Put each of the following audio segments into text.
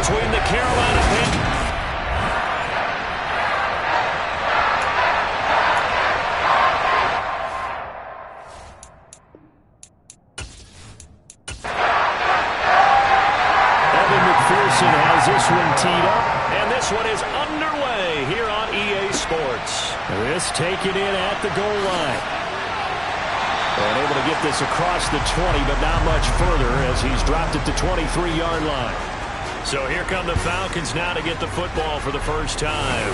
between the Carolina Panthers. Has this one teed up, and this one is underway here on EA Sports. This taken in at the goal line. And able to get this across the 20, but not much further as he's dropped it to 23-yard line. So here come the Falcons now to get the football for the first time.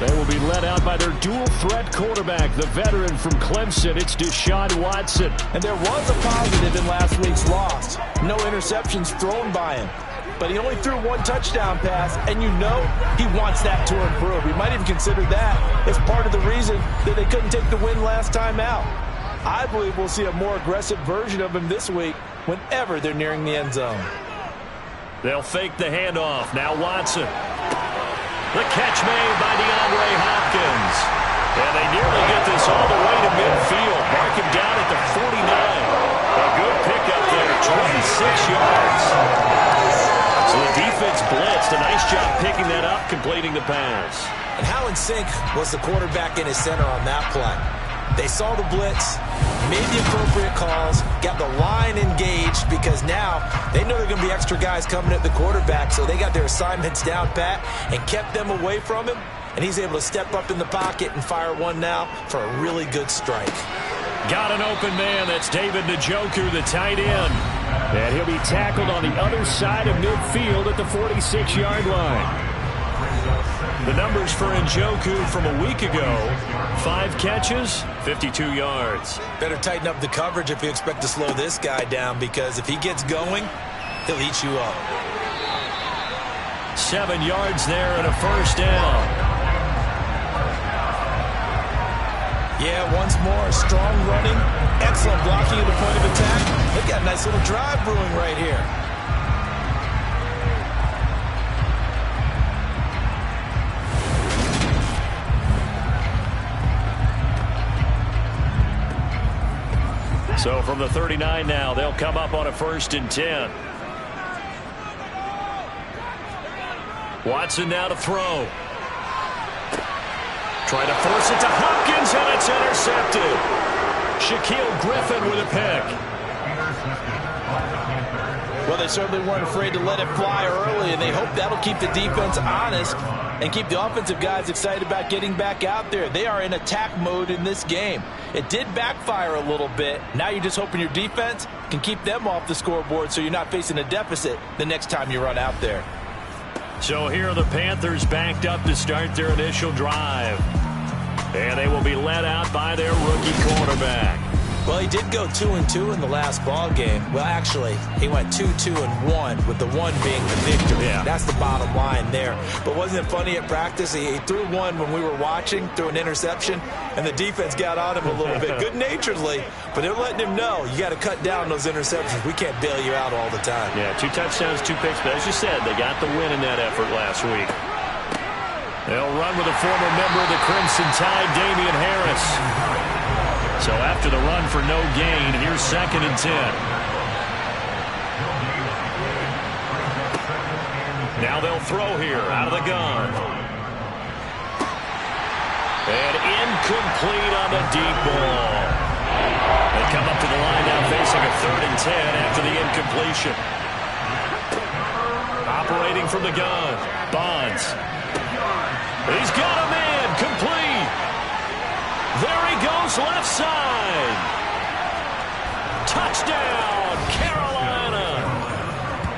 They will be led out by their dual-threat quarterback, the veteran from Clemson. It's Deshaun Watson. And there was a positive in last week's loss. No interceptions thrown by him. But he only threw one touchdown pass, and you know he wants that to improve. He might even consider that as part of the reason that they couldn't take the win last time out. I believe we'll see a more aggressive version of him this week whenever they're nearing the end zone. They'll fake the handoff. Now Watson. The catch made by DeAndre Hopkins. And they nearly get this all the way to midfield. Mark him down at the 49. A good pickup there, 26 yards. So the defense blitzed. A nice job picking that up, completing the pass. And how in sync was the quarterback in his center on that play? They saw the blitz, made the appropriate calls, got the line engaged because now they know there are going to be extra guys coming at the quarterback, so they got their assignments down pat and kept them away from him, and he's able to step up in the pocket and fire one now for a really good strike. Got an open man. That's David Njoku, the tight end. And he'll be tackled on the other side of midfield at the 46-yard line. The numbers for Njoku from a week ago: 5 catches, 52 yards. Better tighten up the coverage if you expect to slow this guy down, because if he gets going, he'll eat you up. 7 yards there and a first down. Yeah, once more, strong running, excellent blocking at the point of attack. They've got a nice little drive brewing right here. So from the 39 now, they'll come up on a 1st and 10. Watson now to throw. Trying to force it to Hopkins, and it's intercepted. Shaquille Griffin with a pick. Well, they certainly weren't afraid to let it fly early, and they hope that'll keep the defense honest and keep the offensive guys excited about getting back out there. They are in attack mode in this game. It did backfire a little bit. Now you're just hoping your defense can keep them off the scoreboard so you're not facing a deficit the next time you run out there. So here are the Panthers backed up to start their initial drive. And they will be led out by their rookie quarterback. Well, he did go 2-2 in the last ball game. Well, actually, he went 2-2-1, with the 1 being the victory. Yeah. That's the bottom line there. But wasn't it funny at practice? He threw one when we were watching, threw an interception, and the defense got on him a little bit, good-naturedly. But they're letting him know, you got to cut down those interceptions. We can't bail you out all the time. Yeah, 2 touchdowns, 2 picks. But as you said, they got the win in that effort last week. They'll run with a former member of the Crimson Tide, Damian Harris. So after the run for no gain, here's 2nd and 10. Now they'll throw here out of the gun. And incomplete on the deep ball. They come up to the line now facing a 3rd and 10 after the incompletion. Operating from the gun, Bonds. He's got a man, complete. There he goes, left side. Touchdown, Carolina.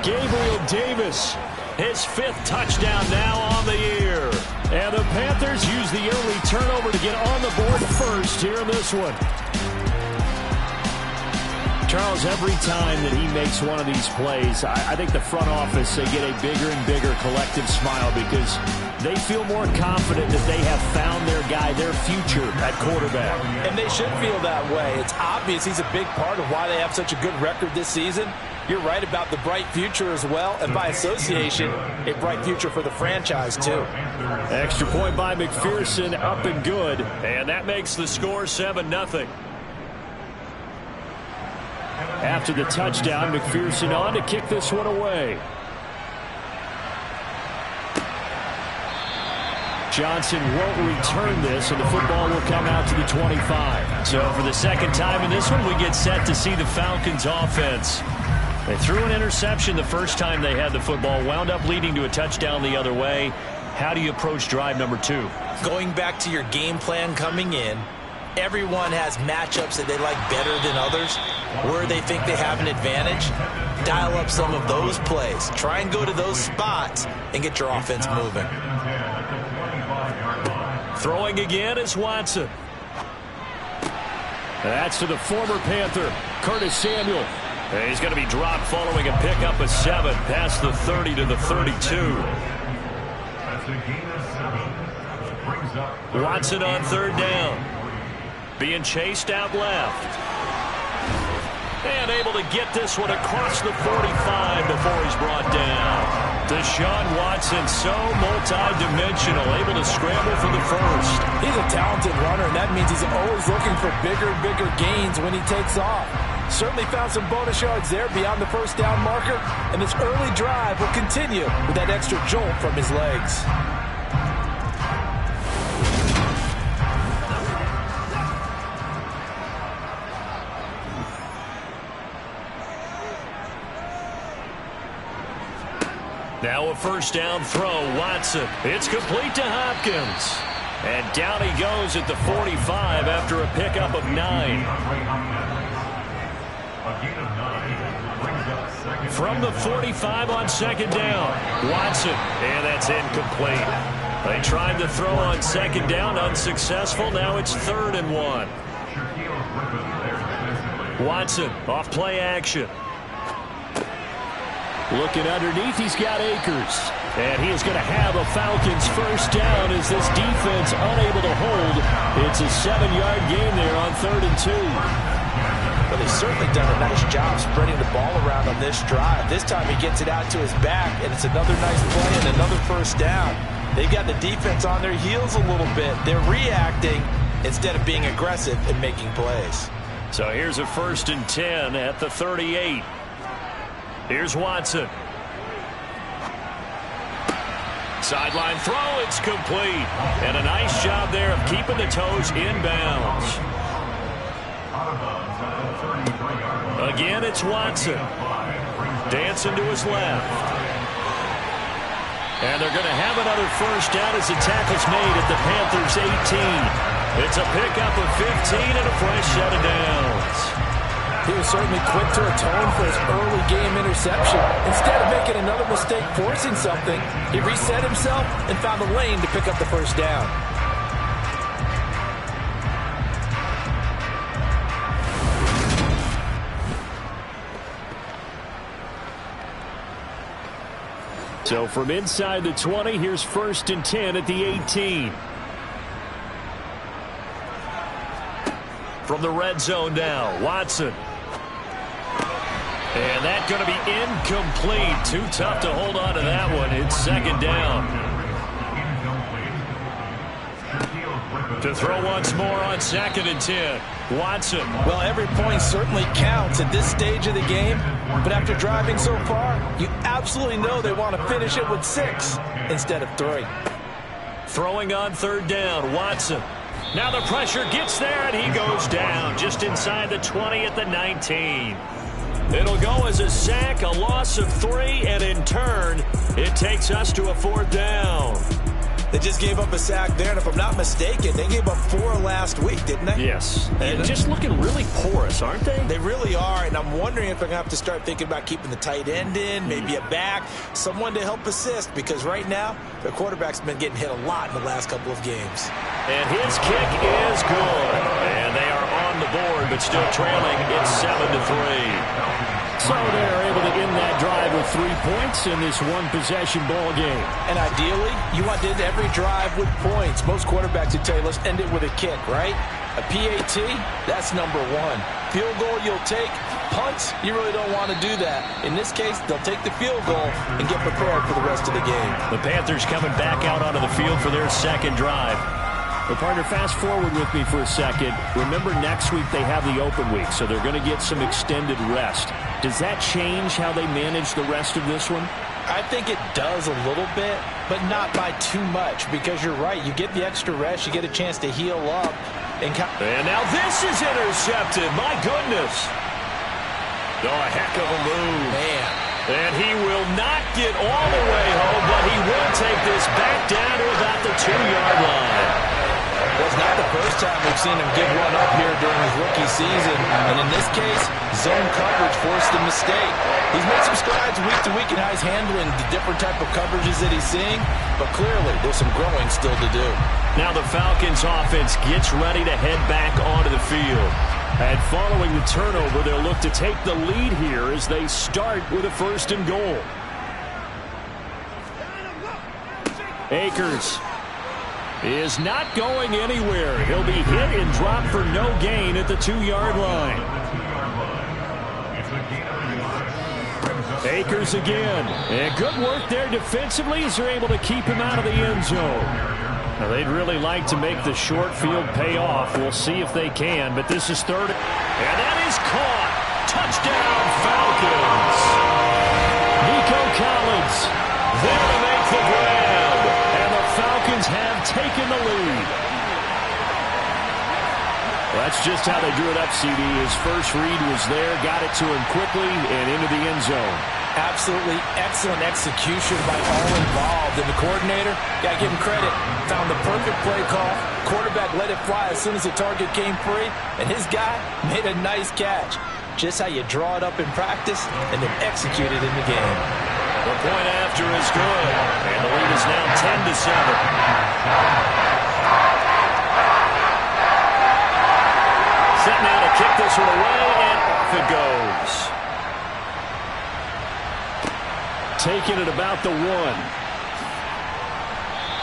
Gabriel Davis, his 5th touchdown now on the year. And the Panthers use the early turnover to get on the board first here in this one. Charles, every time that he makes one of these plays, I think the front office, they get a bigger and bigger collective smile because they feel more confident that they have found their guy, their future at quarterback. And they should feel that way. It's obvious he's a big part of why they have such a good record this season. You're right about the bright future as well, and by association, a bright future for the franchise too. Extra point by McPherson, up and good, and that makes the score 7-0. After the touchdown, McPherson on to kick this one away. Johnson won't return this, and the football will come out to the 25. So for the second time in this one, we get set to see the Falcons offense. They threw an interception the first time they had the football, wound up leading to a touchdown the other way. How do you approach drive number 2? Going back to your game plan coming in, everyone has matchups that they like better than others, where they think they have an advantage. Dial up some of those plays. Try and go to those spots and get your offense moving. Throwing again is Watson. That's to the former Panther, Curtis Samuel. And he's going to be dropped following a pickup of 7 past the 30 to the 32. Watson on third down. Being chased out left. And able to get this one across the 45 before he's brought down. Deshaun Watson, so multi-dimensional, able to scramble for the first. He's a talented runner, and that means he's always looking for bigger gains when he takes off. Certainly found some bonus yards there beyond the first down marker, and this early drive will continue with that extra jolt from his legs. Now a first down throw, Watson. It's complete to Hopkins. And down he goes at the 45 after a pickup of 9. From the 45 on second down, Watson. And that's incomplete. They tried to throw on second down, unsuccessful. Now it's 3rd and 1. Watson off play action. Looking underneath, he's got Akers. And he is going to have a Falcons first down as this defense unable to hold. It's a 7-yard gain there on 3rd and 2. But he's certainly done a nice job spreading the ball around on this drive. This time he gets it out to his back, and it's another nice play and another first down. They've got the defense on their heels a little bit. They're reacting instead of being aggressive and making plays. So here's a 1st and 10 at the 38. Here's Watson. Sideline throw, it's complete. And a nice job there of keeping the toes inbounds. Again, it's Watson. Dancing to his left. And they're going to have another first down as the tackle's made at the Panthers' 18. It's a pickup of 15 and a fresh set of downs. He was certainly quick to atone for his early game interception. Instead of making another mistake forcing something, he reset himself and found a lane to pick up the first down. So from inside the 20, here's 1st and 10 at the 18. From the red zone now, Watson. And that's going to be incomplete. Too tough to hold on to that one. It's 2nd down. To throw once more on 2nd and 10. Watson. Well, every point certainly counts at this stage of the game. But after driving so far, you absolutely know they want to finish it with 6 instead of 3. Throwing on 3rd down, Watson. Now the pressure gets there, and he goes down just inside the 20 at the 19. It'll go as a sack, a loss of 3, and in turn, it takes us to a 4th down. They just gave up a sack there, and if I'm not mistaken, they gave up 4 last week, didn't they? Yes. And just looking really porous, aren't they? They really are, and I'm wondering if they're going to have to start thinking about keeping the tight end in, maybe a back, someone to help assist, because right now, their quarterback's been getting hit a lot in the last couple of games. And his kick is good. And they are on the board, but still trailing. It's 7-3. So they're able to end that drive with 3 points in this one-possession ball game. And ideally, you want to end every drive with points. Most quarterbacks would tell you, let's end it with a kick, right? A PAT, that's number 1. Field goal you'll take. Punts, you really don't want to do that. In this case, they'll take the field goal and get prepared for the rest of the game. The Panthers coming back out onto the field for their 2nd drive. Well, partner, fast forward with me for a second. Remember, next week they have the open week, so they're going to get some extended rest. Does that change how they manage the rest of this one? I think it does a little bit, but not by too much, because you're right. You get the extra rest. You get a chance to heal up. And now this is intercepted. My goodness. Oh, a heck of a move. Man. And he will not get all the way home, but he will take this back down to about the 2-yard line. Well, it's not the first time we've seen him give one up here during his rookie season. And in this case, zone coverage forced a mistake. He's made some strides week to week in how he's handling the different type of coverages that he's seeing. But clearly, there's some growing still to do. Now the Falcons offense gets ready to head back onto the field. And following the turnover, they'll look to take the lead here as they start with a 1st and goal. Akers is not going anywhere. He'll be hit and dropped for no gain at the 2-yard line. Akers again. And good work there defensively as they're able to keep him out of the end zone. Now, they'd really like to make the short field pay off. We'll see if they can, but this is 3rd. And that is caught. Touchdown, Falcons. Nico Collins there to make the grab. And the Falcons have taken the lead. Well, that's just how they drew it up, CD. His first read was there, got it to him quickly, and into the end zone. Absolutely excellent execution by all involved. And the coordinator, got to give him credit, found the perfect play call. Quarterback let it fly as soon as the target came free, and his guy made a nice catch. Just how you draw it up in practice and then execute it in the game. The point after is good, and the lead is now 10-7. Set now to kick this one away, and off it goes. Taking it about the 1.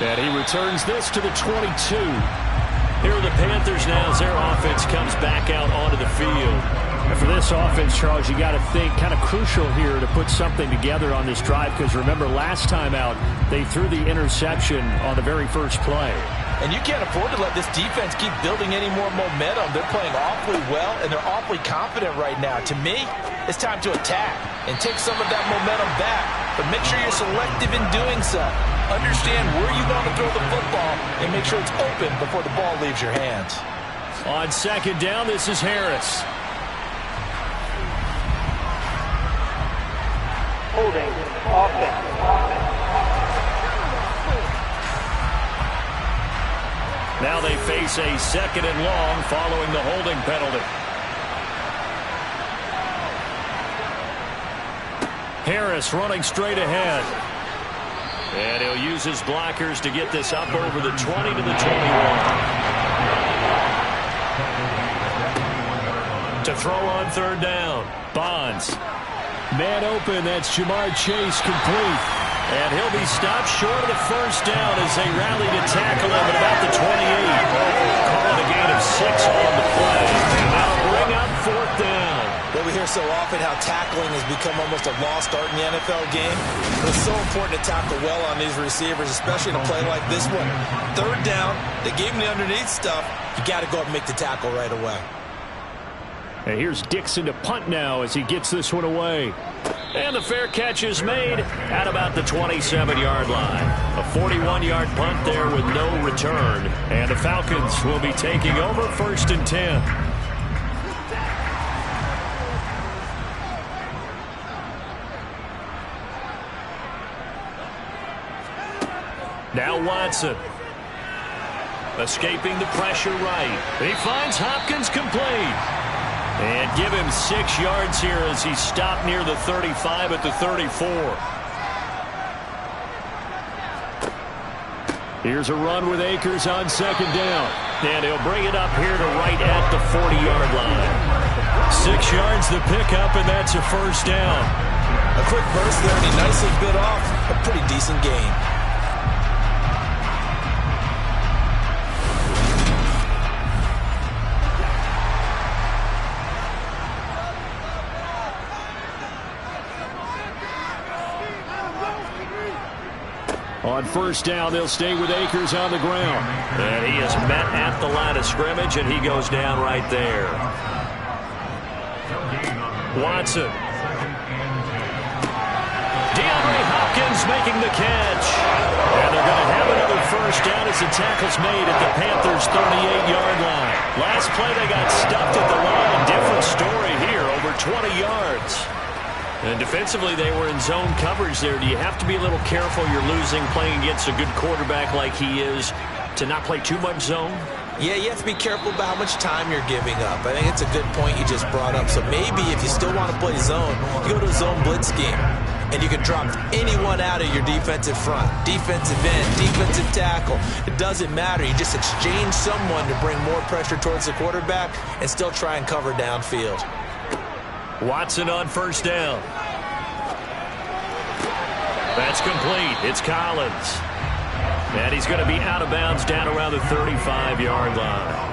And he returns this to the 22. Here are the Panthers now as their offense comes back out onto the field. And for this offense, Charles, you got to think kind of crucial here to put something together on this drive, because remember last time out they threw the interception on the very first play. And you can't afford to let this defense keep building any more momentum. They're playing awfully well, and they're awfully confident right now. To me, it's time to attack and take some of that momentum back. But make sure you're selective in doing so. Understand where you want to throw the football and make sure it's open before the ball leaves your hands. On 2nd down, this is Harris. Holding offense. Now they face a 2nd and long following the holding penalty. Harris running straight ahead. And he'll use his blockers to get this up over the 20 to the 21. To throw on 3rd down. Bonds. Man open, that's Jamar Chase, complete. And he'll be stopped short of the 1st down as they rally to tackle him at about the 28. Calling a gain of 6 on the play. And now bring up 4th down. Well, we hear so often how tackling has become almost a lost art in the NFL game. But it's so important to tackle well on these receivers, especially in a play like this one. 3rd down, they gave him the underneath stuff. You got to go up and make the tackle right away. And here's Dixon to punt now as he gets this one away. And the fair catch is made at about the 27-yard line. A 41-yard punt there with no return. And the Falcons will be taking over 1st and 10. Now Watson. Escaping the pressure right. He finds Hopkins complete. And give him 6 yards here as he stopped near the 35 at the 34. Here's a run with Akers on 2nd down. And he'll bring it up here to right at the 40-yard line. 6 yards the pickup, and that's a 1st down. A quick burst there, and he nicely bit off a pretty decent gain. On 1st down, they'll stay with Akers on the ground. And he is met at the line of scrimmage, and he goes down right there. Watson. DeAndre Hopkins making the catch. And they're going to have another first down as the tackle's made at the Panthers' 38-yard line. Last play, they got stuffed at the line. Different story here, over 20 yards. And defensively, they were in zone coverage there. Do you have to be a little careful? You're losing, playing against a good quarterback like he is, to not play too much zone? Yeah, you have to be careful about how much time you're giving up. I think it's a good point you just brought up. So maybe if you still want to play zone, you go to a zone blitz scheme. And you can drop anyone out of your defensive front, defensive end, defensive tackle. It doesn't matter. You just exchange someone to bring more pressure towards the quarterback and still try and cover downfield. Watson on first down. That's complete. It's Collins. And he's going to be out of bounds down around the 35-yard line.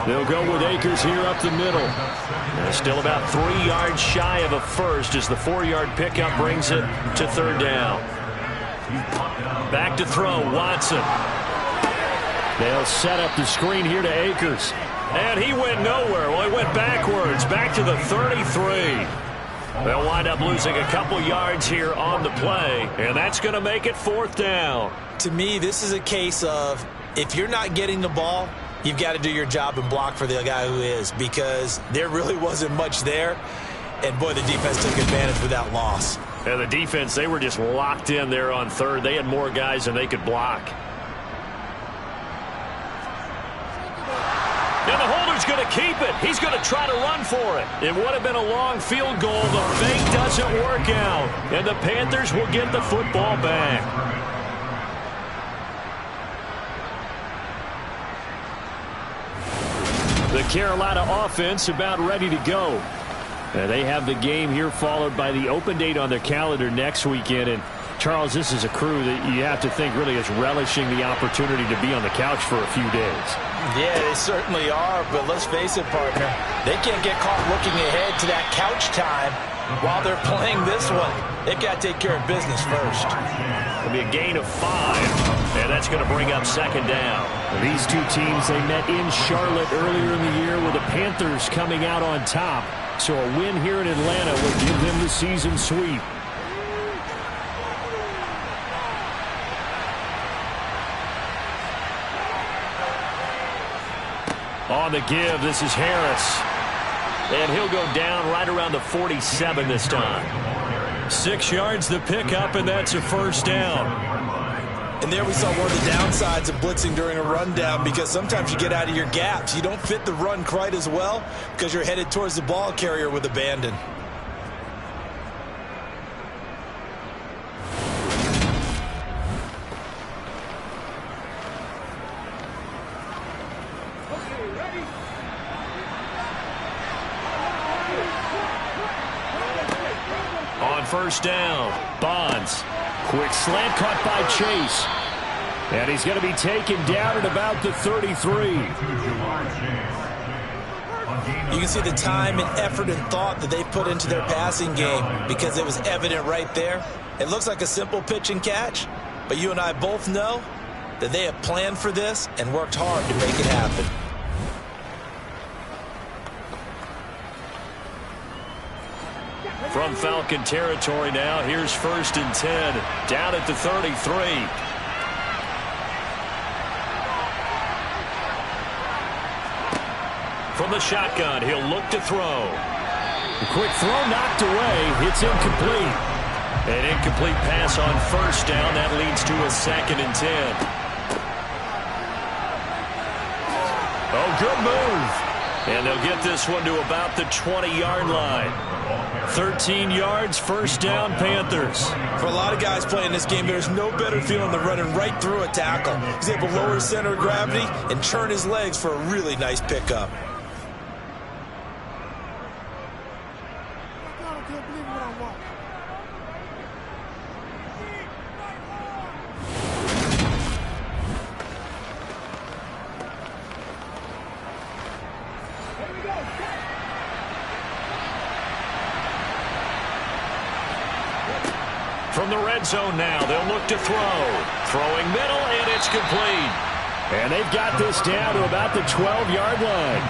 They'll go with Akers here up the middle. And still about 3 yards shy of a first as the 4-yard pickup brings it to third down. Back to throw, Watson. They'll set up the screen here to Akers. And he went nowhere. Well, he went backwards, back to the 33. They'll wind up losing a couple yards here on the play, and that's going to make it fourth down. To me, this is a case of if you're not getting the ball, you've got to do your job and block for the guy who is, because there really wasn't much there. And, boy, the defense took advantage without loss. And the defense, they were just locked in there on third. They had more guys than they could block. And the holder's going to keep it. He's going to try to run for it. It would have been a long field goal. The fake doesn't work out. And the Panthers will get the football back. The Carolina offense about ready to go. They have the game here followed by the open date on their calendar next weekend. And Charles, this is a crew that you have to think really is relishing the opportunity to be on the couch for a few days. Yeah, they certainly are, but let's face it, partner. They can't get caught looking ahead to that couch time while they're playing this one. They've got to take care of business first. It'll be a gain of 5, and that's going to bring up second down. These two teams, they met in Charlotte earlier in the year with the Panthers coming out on top. So a win here in Atlanta will give them the season sweep. On the give, this is Harris. And he'll go down right around the 47 this time. 6 yards the pickup, and that's a first down. And there we saw one of the downsides of blitzing during a rundown, because sometimes you get out of your gaps. You don't fit the run quite as well because you're headed towards the ball carrier with abandon. First down, Bonds. Quick slant caught by Chase. And he's going to be taken down at about the 33. You can see the time and effort and thought that they put into their passing game, because it was evident right there. It looks like a simple pitch and catch, but you and I both know that they have planned for this and worked hard to make it happen. From Falcon territory now, here's 1st and 10, down at the 33. From the shotgun, he'll look to throw. The quick throw knocked away. It's incomplete. An incomplete pass on first down. That leads to a 2nd and 10. Oh, good move. And they'll get this one to about the 20-yard line. 13 yards, first down, Panthers. For a lot of guys playing this game, there's no better feeling than running right through a tackle. He's able to lower his center of gravity and turn his legs for a really nice pickup. From the red zone now, they'll look to throw. Throwing middle, and it's complete. And they've got this down to about the 12-yard line.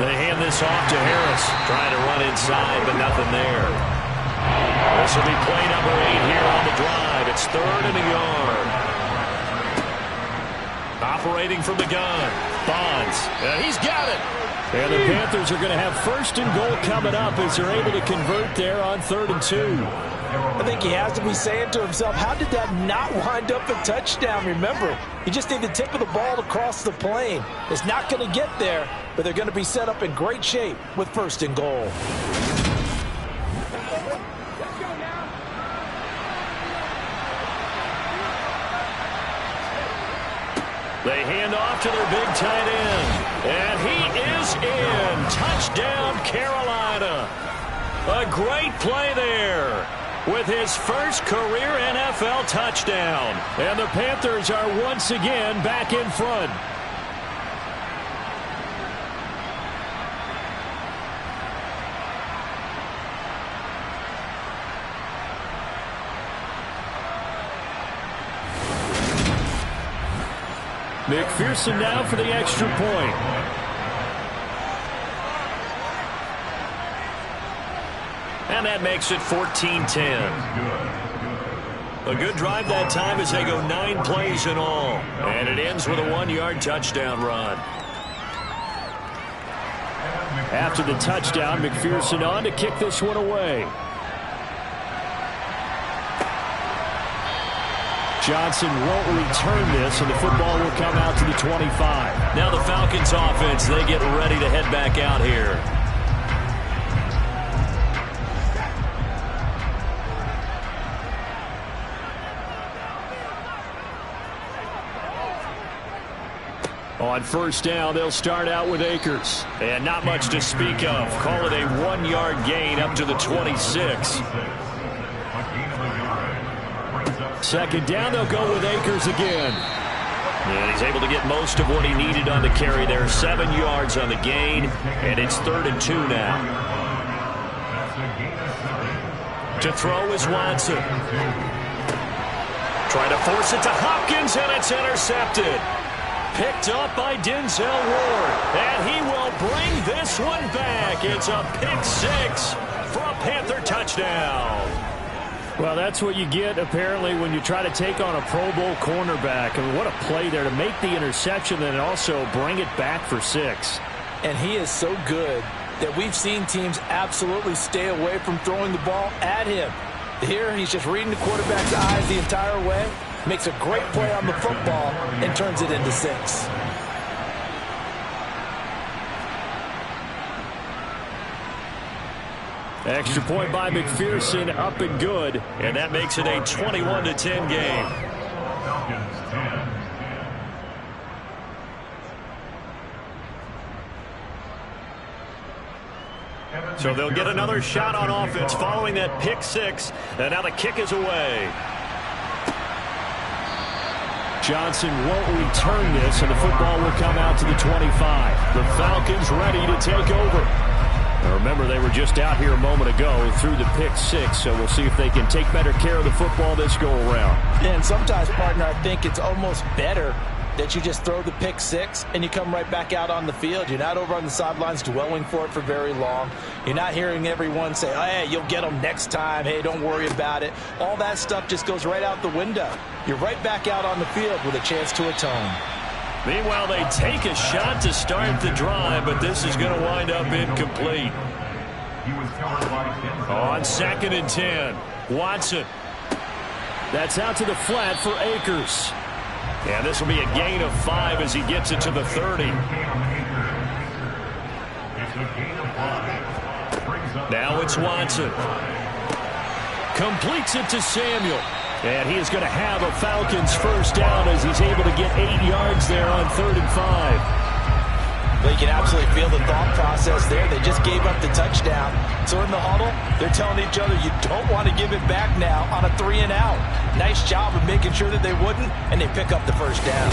They hand this off to Harris. Trying to run inside, but nothing there. This will be play number 8 here on the drive. It's 3rd and a yard. Operating from the gun. Bonds. He's got it. And the Panthers are going to have 1st and goal coming up as they're able to convert there on 3rd and 2. I think he has to be saying to himself, how did that not wind up a touchdown? Remember, you just need the tip of the ball to cross the plane. It's not going to get there, but they're going to be set up in great shape with 1st and goal. They hand off to their big tight end. And he is in. Touchdown, Carolina. A great play there with his first career NFL touchdown. And the Panthers are once again back in front. McPherson now for the extra point. And that makes it 14-10. A good drive that time as they go 9 plays in all. And it ends with a 1-yard touchdown run. After the touchdown, McPherson on to kick this one away. Johnson won't return this, and the football will come out to the 25. Now the Falcons offense, they get ready to head back out here. On 1st down, they'll start out with Akers. And not much to speak of. Call it a 1-yard gain up to the 26. 2nd down, they'll go with Akers again. And he's able to get most of what he needed on the carry there. 7 yards on the gain, and it's 3rd and 2 now. To throw is Watson. Trying to force it to Hopkins, and it's intercepted. Picked up by Denzel Ward, and he will bring this one back. It's a pick 6 for a Panther touchdown. Well, that's what you get, apparently, when you try to take on a Pro Bowl cornerback. I mean, what a play there to make the interception and also bring it back for 6. And he is so good that we've seen teams absolutely stay away from throwing the ball at him. Here, he's just reading the quarterback's eyes the entire way, makes a great play on the football, and turns it into 6. Extra point by McPherson, up and good. And that makes it a 21-10 game. So they'll get another shot on offense following that pick 6. And now the kick is away. Johnson won't return this, and the football will come out to the 25. The Falcons ready to take over. Now remember, they were just out here a moment ago through the pick 6, so we'll see if they can take better care of the football this go-around. And sometimes, partner, I think it's almost better that you just throw the pick 6 and you come right back out on the field. You're not over on the sidelines dwelling for it for very long. You're not hearing everyone say, oh, hey, you'll get them next time. Hey, don't worry about it. All that stuff just goes right out the window. You're right back out on the field with a chance to atone. Meanwhile, they take a shot to start the drive, but this is going to wind up incomplete. On 2nd and 10, Watson. That's out to the flat for Akers. And this will be a gain of 5 as he gets it to the 30. Now it's Watson. Completes it to Samuel. And he is going to have a Falcons first down as he's able to get 8 yards there on 3rd and 5. Well, you can absolutely feel the thought process there. They just gave up the touchdown. So in the huddle, they're telling each other, you don't want to give it back now on a 3-and-out. Nice job of making sure that they wouldn't, and they pick up the first down.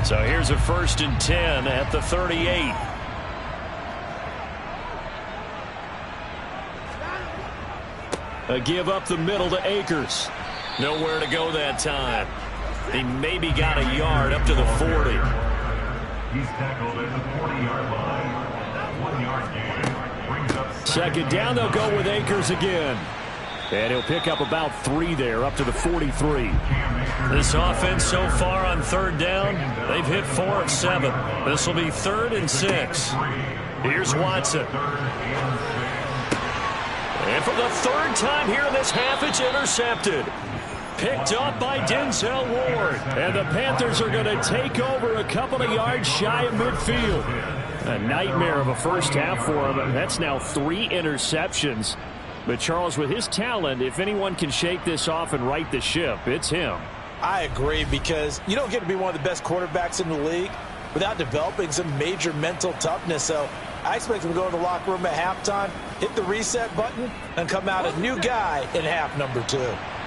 So here's a 1st and 10 at the 38. A give up the middle to Akers. Nowhere to go that time. He maybe got a yard up to the 40. He's tackled at the 40-yard line. That 1-yard gain brings up second down. They'll go with Akers again. And he'll pick up about 3 there, up to the 43. This offense so far on third down, they've hit 4 of 7. This will be 3rd and 6. Here's Watson. And for the 3rd time here in this half, it's intercepted. Picked up by Denzel Ward. And the Panthers are going to take over a couple of yards shy of midfield. A nightmare of a first half for him. That's now 3 interceptions. But, Charles, with his talent, if anyone can shake this off and right the ship, it's him. I agree, because you don't get to be one of the best quarterbacks in the league without developing some major mental toughness. So I expect him to go to the locker room at halftime, hit the reset button, and come out a new guy in half number 2.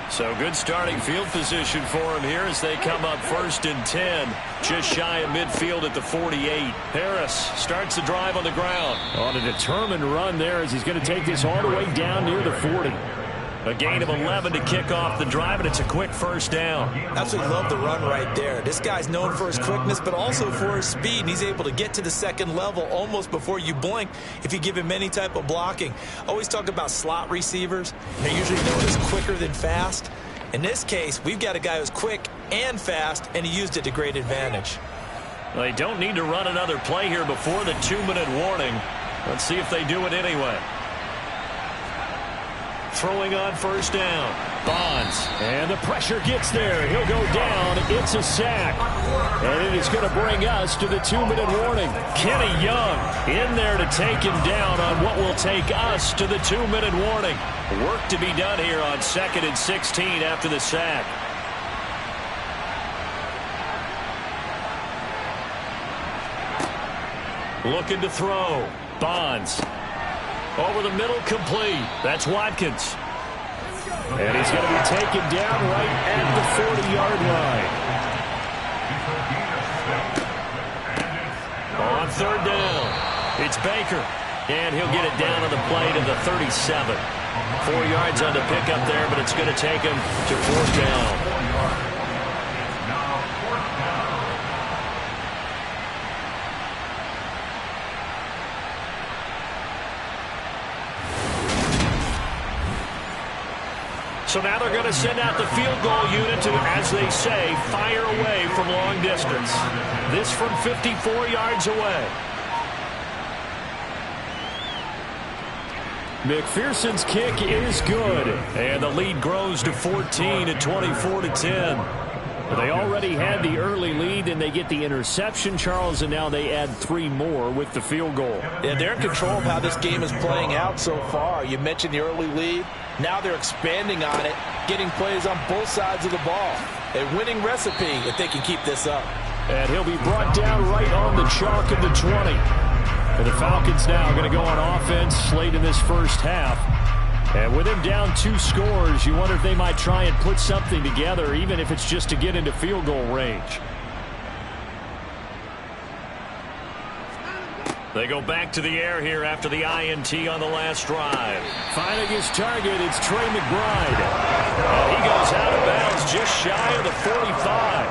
So good starting field position for him here as they come up 1st and 10, just shy of midfield at the 48. Harris starts the drive on the ground. On a determined run there as he's going to take this all the way down near the 40. A gain of 11 to kick off the drive, and it's a quick first down. Absolutely love the run right there. This guy's known for his quickness, but also for his speed. And he's able to get to the second level almost before you blink if you give him any type of blocking. Always talk about slot receivers. They're usually known as quicker than fast. In this case, we've got a guy who's quick and fast, and he used it to great advantage. They don't need to run another play here before the 2-minute warning. Let's see if they do it anyway. Throwing on first down. Bonds. And the pressure gets there. He'll go down. It's a sack. And it is going to bring us to the 2-minute warning. Kenny Young in there to take him down on what will take us to the 2-minute warning. Work to be done here on 2nd and 16 after the sack. Looking to throw. Bonds. Over the middle, complete. That's Watkins. And he's going to be taken down right at the 40-yard line. On 3rd down, it's Baker. And he'll get it down on the play to the 37. 4 yards on the pickup there, but it's going to take him to 4th down. So now they're going to send out the field goal unit to, as they say, fire away from long distance. This from 54 yards away. McPherson's kick is good. And the lead grows to 14 at 24-10. They already had the early lead, and they get the interception, Charles, and now they add 3 more with the field goal. Yeah, they're in control of how this game is playing out so far. You mentioned the early lead. Now they're expanding on it, getting plays on both sides of the ball. A winning recipe if they can keep this up. And he'll be brought down right on the chalk of the 20. And the Falcons now going to go on offense late in this first half. And with him down 2 scores, you wonder if they might try and put something together, even if it's just to get into field goal range. They go back to the air here after the INT on the last drive. Finding his target, it's Trey McBride. And he goes out of bounds just shy of the 45.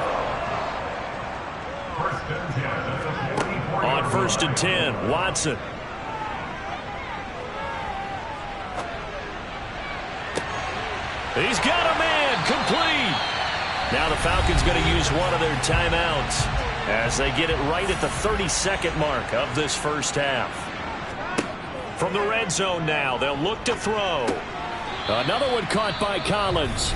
On 1st and 10, Watson. He's got a man, complete. Now the Falcons going to use one of their timeouts as they get it right at the 32nd mark of this first half. From the red zone now, they'll look to throw. Another one caught by Collins.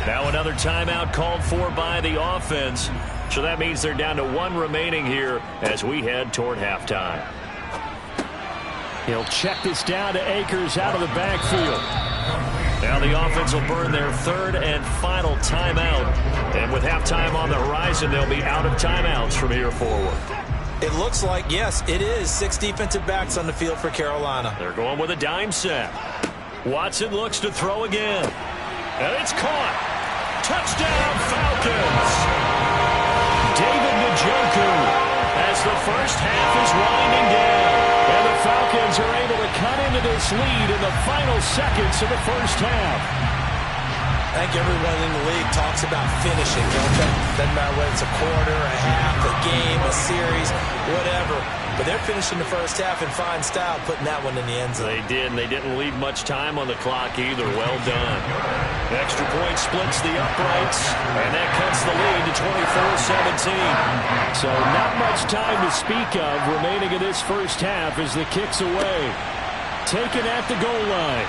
Now another timeout called for by the offense. So that means they're down to 1 remaining here as we head toward halftime. He'll check this down to Akers out of the backfield. Now the offense will burn their 3rd and final timeout. And with halftime on the horizon, they'll be out of timeouts from here forward. It looks like, yes, it is 6 defensive backs on the field for Carolina. They're going with a dime set. Watson looks to throw again. And it's caught. Touchdown, Falcons. David Njoku as the first half is winding down. And the Falcons are able to cut into this lead in the final seconds of the first half. I think everyone in the league talks about finishing, don't they? Doesn't matter whether it's a quarter, a half, a game, a series, whatever. But they're finishing the first half in fine style, putting that one in the end zone. They did, and they didn't leave much time on the clock either. Well done. Extra point splits the uprights, and that cuts the lead to 24-17. So not much time to speak of remaining in this first half as the kick's away. Taken at the goal line.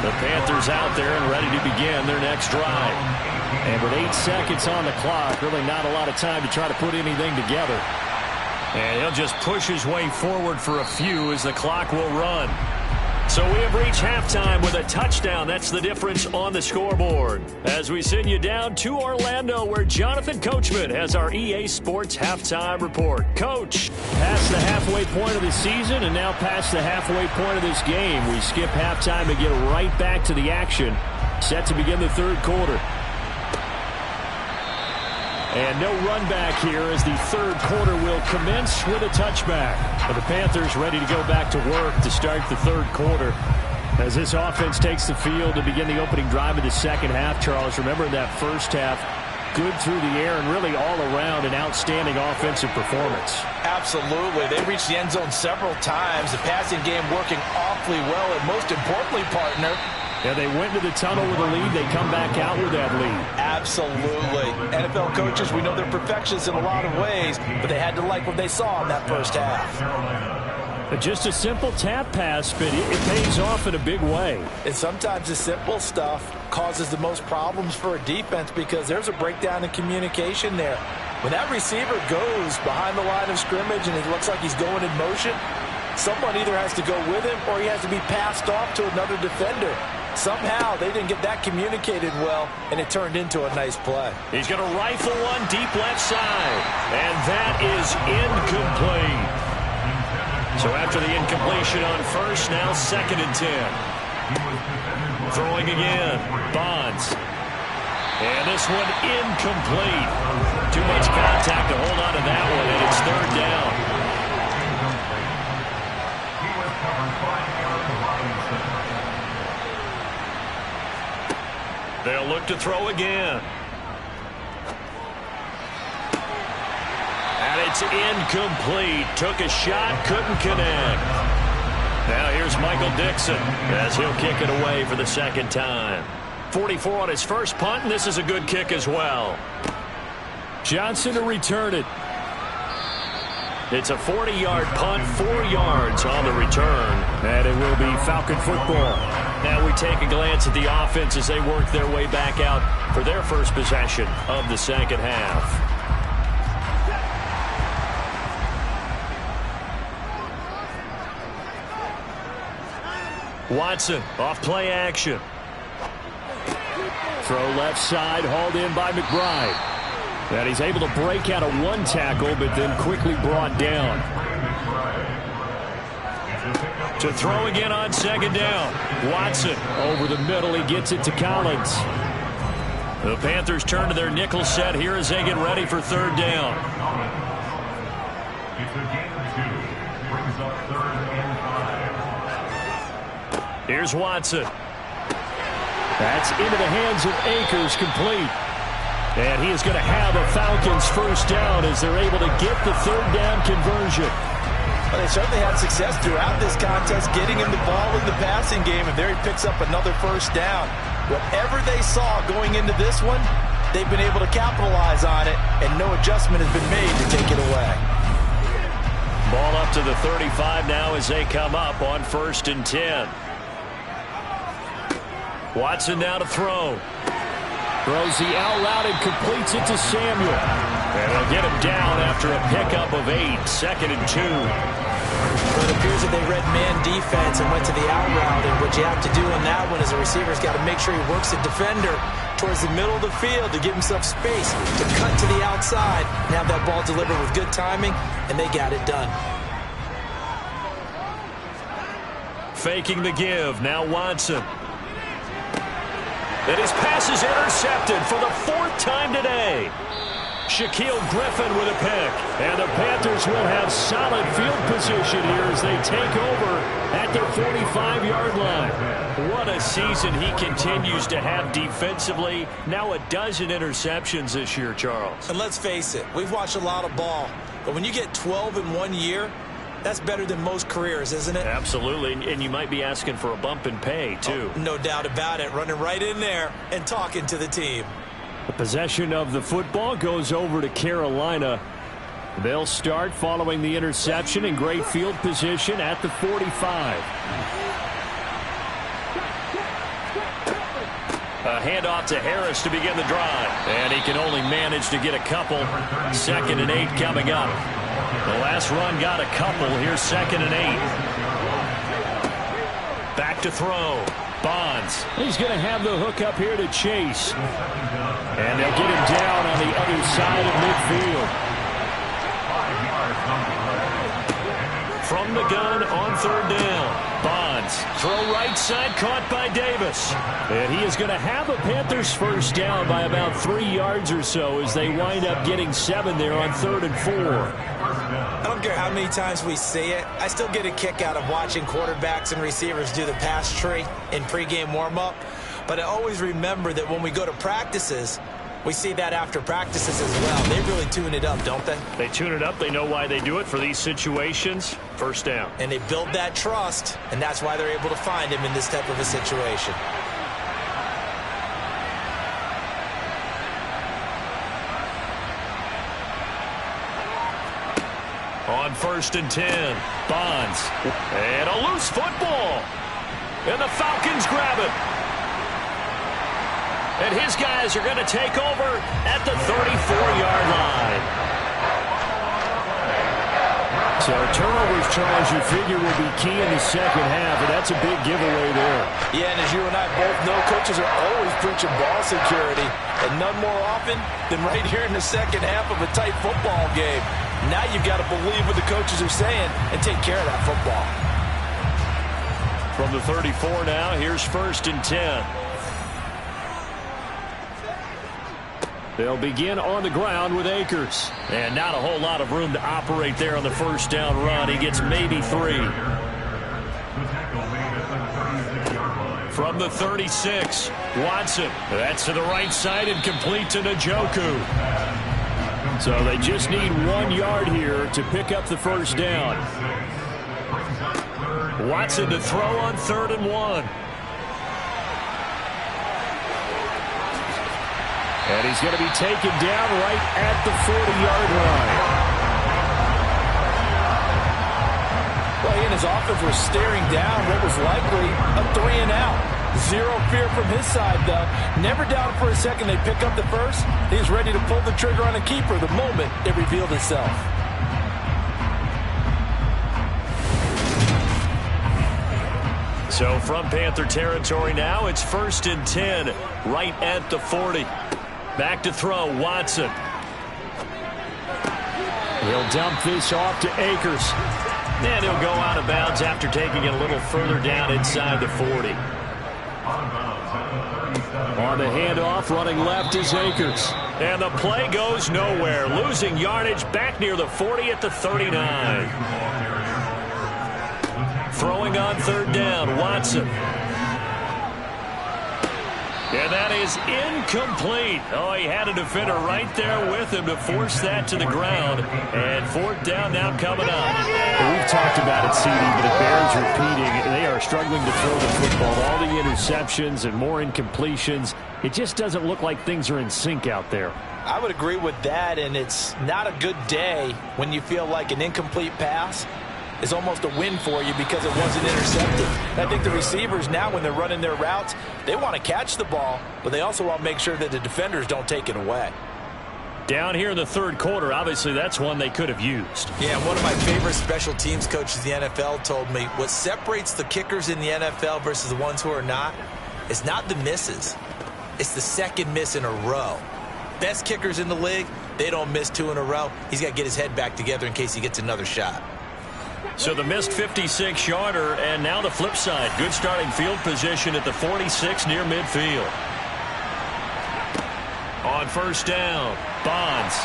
The Panthers out there and ready to begin their next drive. And with 8 seconds on the clock, really not a lot of time to try to put anything together. And he'll just push his way forward for a few as the clock will run. So we have reached halftime with a touchdown. That's the difference on the scoreboard. As we send you down to Orlando, where Jonathan Coachman has our EA Sports Halftime Report. Coach. Past the halfway point of the season and now past the halfway point of this game. We skip halftime and get right back to the action. Set to begin the third quarter. And no run back here as the third quarter will commence with a touchback. But the Panthers ready to go back to work to start the third quarter. As this offense takes the field to begin the opening drive of the second half, Charles, remember that first half, good through the air and really all around an outstanding offensive performance. Absolutely. They reached the end zone several times. The passing game working awfully well. And most importantly, partner, yeah, they went to the tunnel with a lead. They come back out with that lead. Absolutely. NFL coaches, we know they're perfectionists in a lot of ways, but they had to like what they saw in that first half. Just a simple tap pass, but it pays off in a big way. And sometimes the simple stuff causes the most problems for a defense because there's a breakdown in communication there. When that receiver goes behind the line of scrimmage and it looks like he's going in motion, someone either has to go with him or he has to be passed off to another defender. Somehow they didn't get that communicated well, and it turned into a nice play. He's going to rifle one deep left side, and that is incomplete. So after the incompletion on first, now 2nd and 10. Throwing again, Bonds. And this one incomplete. Too much contact to hold on to that one, and it's 3rd down. They'll look to throw again. And it's incomplete. Took a shot, couldn't connect. Now here's Michael Dixon as he'll kick it away for the 2nd time. 44 on his first punt, and this is a good kick as well. Johnson to return it. It's a 40-yard punt, 4 yards on the return. And it will be Falcon football. Now we take a glance at the offense as they work their way back out for their first possession of the second half. Watson off play action. Throw left side, hauled in by McBride. And he's able to break out of one tackle, but then quickly brought down. To throw again on 2nd down. Watson over the middle. He gets it to Collins. The Panthers turn to their nickel set here as they get ready for 3rd down. It's a gain of 2. Brings up 3rd and 5. Here's Watson. That's into the hands of Akers, complete. And he is going to have a Falcons first down as they're able to get the 3rd down conversion. Well, they certainly had success throughout this contest, getting him the ball in the passing game, and there he picks up another first down. Whatever they saw going into this one, they've been able to capitalize on it, and no adjustment has been made to take it away. Ball up to the 35 now as they come up on 1st and 10. Watson now to throw. Throws the out route and completes it to Samuel. And they'll get him down after a pickup of 8, 2nd and 2. Well, it appears that they read man defense and went to the out route, and what you have to do on that one is the receiver's got to make sure he works the defender towards the middle of the field to give himself space to cut to the outside and have that ball delivered with good timing, and they got it done. Faking the give, now Watson. And his pass is intercepted for the 4th time today. Shaquille Griffin with a pick. And the Panthers will have solid field position here as they take over at their 45-yard line. What a season he continues to have defensively. Now a dozen interceptions this year, Charles. And let's face it, we've watched a lot of ball. But when you get 12 in 1 year, that's better than most careers, isn't it? Absolutely, and you might be asking for a bump in pay, too. Oh, no doubt about it. Running right in there and talking to the team. The possession of the football goes over to Carolina. They'll start following the interception in great field position at the 45. A handoff to Harris to begin the drive. And he can only manage to get a couple. 2nd and 8 coming up. The last run got a couple. Here's 2nd and 8. Back to throw. Bonds. He's going to have the hook up here to Chase. And they'll get him down on the other side of midfield. From the gun on 3rd down. Bonds. Throw right side, caught by Davis. And he is going to have a Panthers first down by about 3 yards or so as they wind up getting 7 there on 3rd and 4. I don't care how many times we see it. I still get a kick out of watching quarterbacks and receivers do the pass tree in pregame warm-up. But I always remember that when we go to practices, we see that after practices as well. They really tune it up, don't they? They tune it up. They know why they do it for these situations. First down. And they build that trust, and that's why they're able to find him in this type of a situation. On 1st and 10, Bonds. And a loose football. And the Falcons grab it. And his guys are going to take over at the 34-yard line. So turnovers, Charles, you figure will be key in the second half, and that's a big giveaway there. Yeah, and as you and I both know, coaches are always preaching ball security, and none more often than right here in the second half of a tight football game. Now you've got to believe what the coaches are saying and take care of that football. From the 34 now, here's 1st and 10. They'll begin on the ground with Akers. And not a whole lot of room to operate there on the first down run. He gets maybe 3. From the 36, Watson. That's to the right side and complete to Njoku. So they just need 1 yard here to pick up the first down. Watson to throw on 3rd and 1. And he's going to be taken down right at the 40-yard line. Well, he and his offense were staring down what was likely a 3-and-out. Zero fear from his side, though. Never doubted for a second they pick up the first. He's ready to pull the trigger on a keeper the moment it revealed itself. So from Panther territory now, it's 1st and 10, right at the 40. Back to throw, Watson. He'll dump this off to Akers. And he'll go out of bounds after taking it a little further down inside the 40. On the handoff, running left is Akers. And the play goes nowhere. Losing yardage back near the 40 at the 39. Throwing on 3rd down, Watson. And that is incomplete. Oh, he had a defender right there with him to force that to the ground. And 4th down now coming up. We've talked about it, CD, but it bears repeating. They are struggling to throw the football. All the interceptions and more incompletions. It just doesn't look like things are in sync out there. I would agree with that, and it's not a good day when you feel like an incomplete pass is almost a win for you because it wasn't intercepted. I think the receivers now, when they're running their routes, they want to catch the ball, but they also want to make sure that the defenders don't take it away. Down here in the 3rd quarter, obviously that's one they could have used. Yeah, one of my favorite special teams coaches in the NFL told me what separates the kickers in the NFL versus the ones who are not is not the misses. It's the second miss in a row. Best kickers in the league, they don't miss 2 in a row. He's got to get his head back together in case he gets another shot. So the missed 56-yarder, and now the flip side. Good starting field position at the 46 near midfield. On 1st down, Bonds.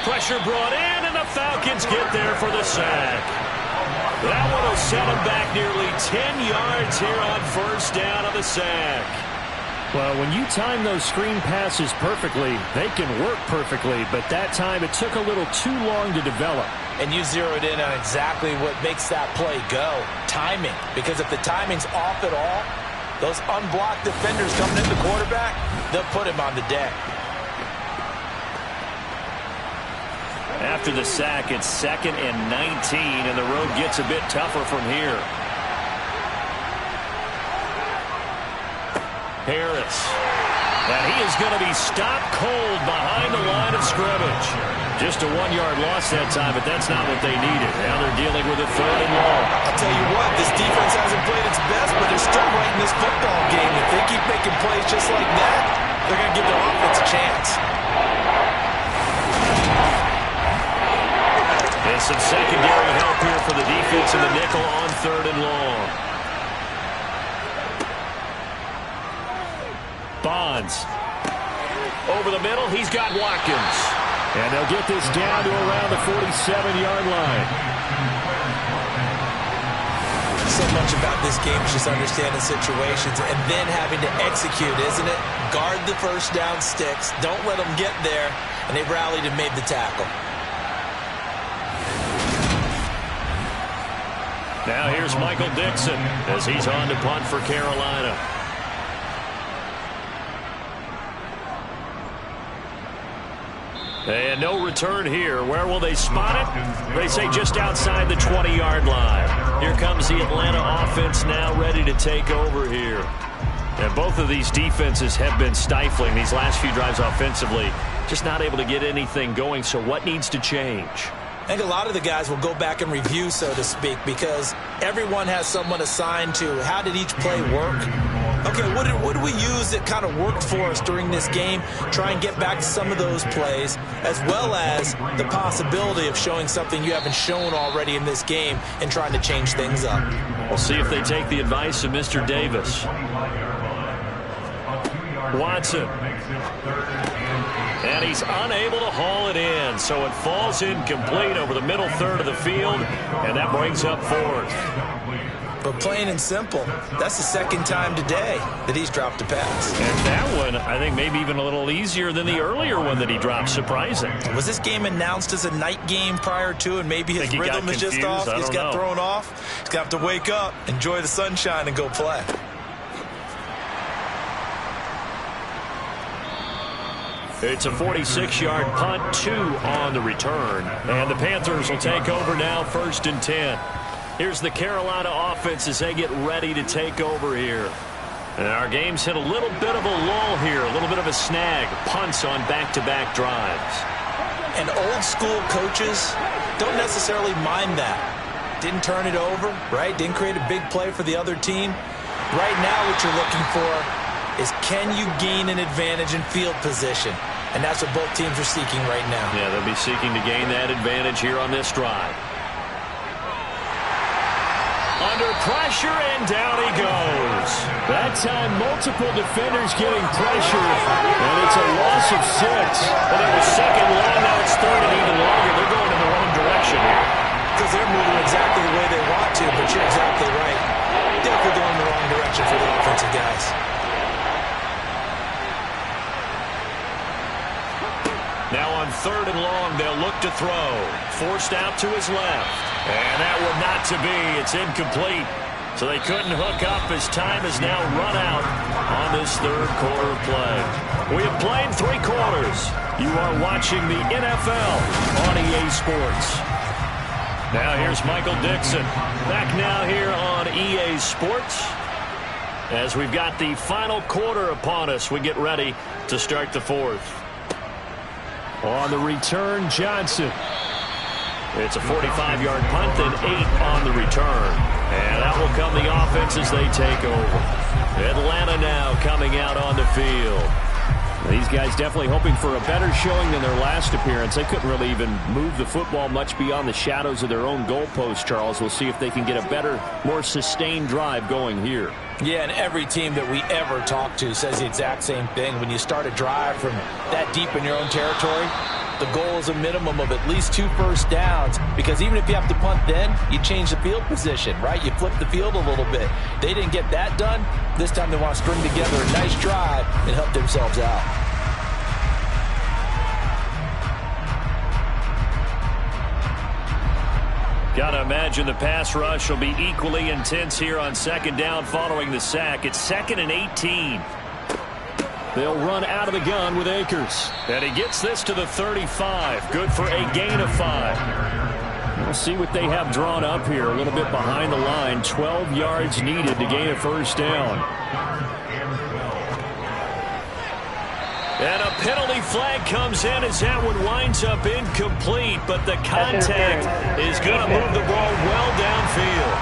Pressure brought in, and the Falcons get there for the sack. That one will set them back nearly 10 yards here on first down on the sack. Well, when you time those screen passes perfectly, they can work perfectly, but that time it took a little too long to develop. And you zeroed in on exactly what makes that play go. Timing. Because if the timing's off at all, those unblocked defenders coming at the quarterback, they'll put him on the deck. After the sack, it's 2nd and 19, and the road gets a bit tougher from here. Harris. And he is going to be stopped cold behind the line of scrimmage. Just a 1-yard loss that time, but that's not what they needed. Now they're dealing with a 3rd and long. I'll tell you what, this defense hasn't played its best, but they're still right in this football game. If they keep making plays just like that, they're going to give their offense a chance. And some secondary help here for the defense in the nickel on 3rd and long. Bonds. Over the middle, he's got Watkins. And they'll get this down to around the 47-yard line. So much about this game is just understanding situations and then having to execute, isn't it? Guard the first down sticks. Don't let them get there. And they rallied and made the tackle. Now here's Michael Dixon as he's on to punt for Carolina. And no return here. Where will they spot it? They say just outside the 20-yard line. Here comes the Atlanta offense now ready to take over here. And both of these defenses have been stifling these last few drives offensively. Just not able to get anything going. So what needs to change? I think a lot of the guys will go back and review, so to speak, because everyone has someone assigned to how did each play work. Okay, what did we use that kind of worked for us during this game? Try and get back to some of those plays, as well as the possibility of showing something you haven't shown already in this game and trying to change things up. We'll see if they take the advice of Mr. Davis. Watson. And he's unable to haul it in, so it falls incomplete over the middle third of the field, and that brings up 4th. But plain and simple, that's the 2nd time today that he's dropped a pass. And that one, I think, maybe even a little easier than the earlier one that he dropped. Surprising. Was this game announced as a night game prior to, and maybe his rhythm is just off? He's got thrown off. He's going to have to wake up, enjoy the sunshine, and go play. It's a 46-yard punt, 2 on the return. And the Panthers will take over now, 1st and 10. Here's the Carolina offense as they get ready to take over here. And our game's hit a little bit of a lull here, a little bit of a snag. Punts on back-to-back drives. And old-school coaches don't necessarily mind that. Didn't turn it over, right? Didn't create a big play for the other team. Right now what you're looking for is can you gain an advantage in field position? And that's what both teams are seeking right now. Yeah, they'll be seeking to gain that advantage here on this drive. Under pressure, and down he goes. That time, multiple defenders getting pressure, and it's a loss of 6. But it was 2nd long, now it's 3rd and even longer. They're going in the wrong direction here. Because they're moving exactly the way they want to, but you're exactly right. Definitely going in the wrong direction for the offensive guys. Now on 3rd and long, they'll look to throw. Forced out to his left. And that one not to be. It's incomplete. So they couldn't hook up as time has now run out on this 3rd quarter play. We have played 3 quarters. You are watching the NFL on EA Sports. Now here's Michael Dixon. Back now here on EA Sports. As we've got the final quarter upon us, we get ready to start the 4th. On the return, Johnson. It's a 45-yard punt, then 8 on the return. And that will come the offense as they take over. Atlanta now coming out on the field. These guys definitely hoping for a better showing than their last appearance. They couldn't really even move the football much beyond the shadows of their own goalpost, Charles. We'll see if they can get a better, more sustained drive going here. Yeah, and every team that we ever talk to says the exact same thing. When you start a drive from that deep in your own territory, The goal is a minimum of at least 2 first downs, because even if you have to punt then, you change the field position, right? You flip the field a little bit. They didn't get that done. This time they want to string together a nice drive and help themselves out. Got to imagine the pass rush will be equally intense here on second down following the sack. It's 2nd and 18. They'll run out of the gun with Akers. And he gets this to the 35. Good for a gain of 5. We'll see what they have drawn up here. A little bit behind the line. 12 yards needed to gain a first down. And a penalty flag comes in as that one winds up incomplete. But the contact is going to move the ball well downfield.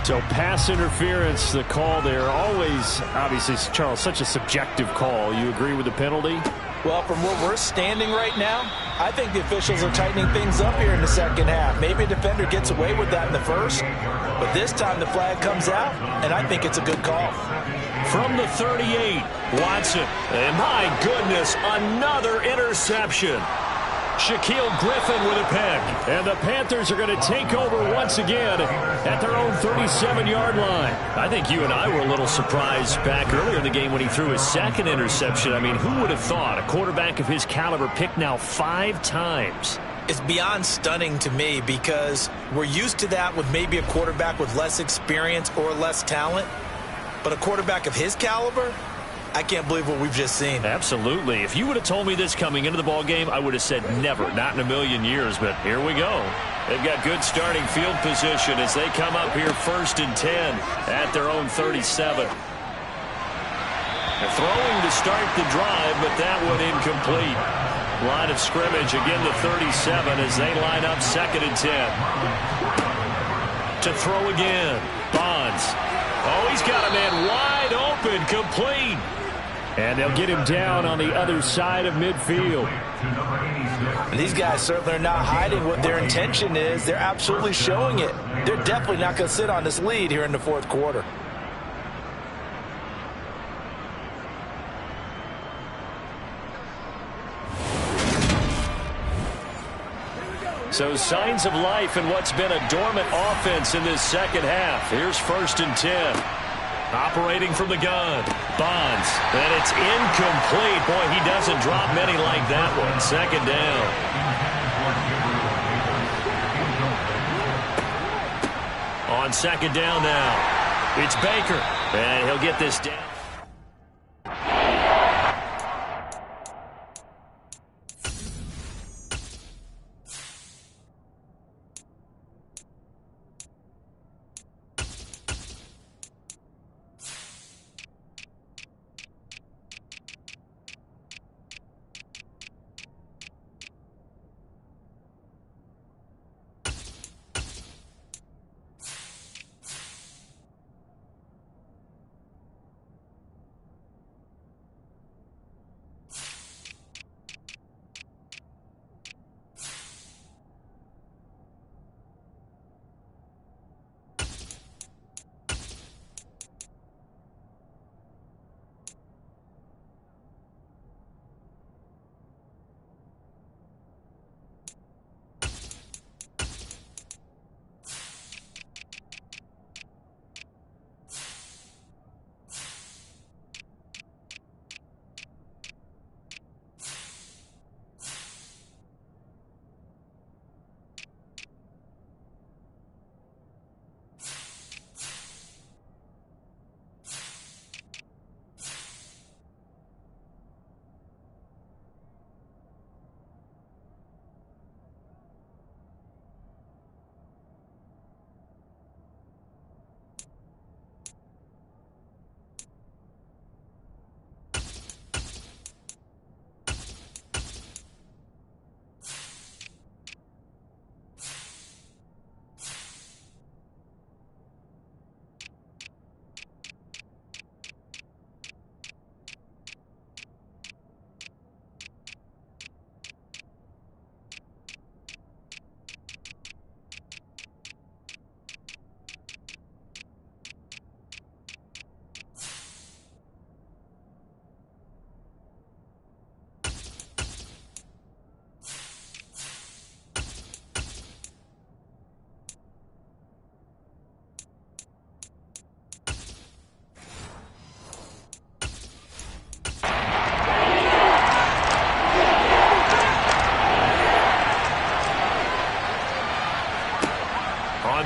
So pass interference, the call there. Always, obviously, Charles, such a subjective call. You agree with the penalty? Well, from where we're standing right now, I think the officials are tightening things up here in the second half. Maybe a defender gets away with that in the first, but this time the flag comes out, and I think it's a good call. From the 38, Watson. And my goodness, another interception. Shaquille Griffin with a pick. And the Panthers are going to take over once again at their own 37-yard line. I think you and I were a little surprised back earlier in the game when he threw his second interception. I mean, who would have thought a quarterback of his caliber picked now 5 times? It's beyond stunning to me, because we're used to that with maybe a quarterback with less experience or less talent. But a quarterback of his caliber, I can't believe what we've just seen. Absolutely. If you would have told me this coming into the ball game, I would have said never, not in a million years. But here we go. They've got good starting field position as they come up here 1st and 10 at their own 37. They're throwing to start the drive, but that one incomplete. Line of scrimmage, again the 37 as they line up 2nd and 10. To throw again, Bonds. Oh, he's got a man wide open, complete. And they'll get him down on the other side of midfield. And these guys certainly are not hiding what their intention is. They're absolutely showing it. They're definitely not going to sit on this lead here in the 4th quarter. So signs of life in what's been a dormant offense in this second half. Here's 1st and 10. Operating from the gun. Bonds. And it's incomplete. Boy, he doesn't drop many like that one. 2nd down. On 2nd down now. It's Baker. And he'll get this down.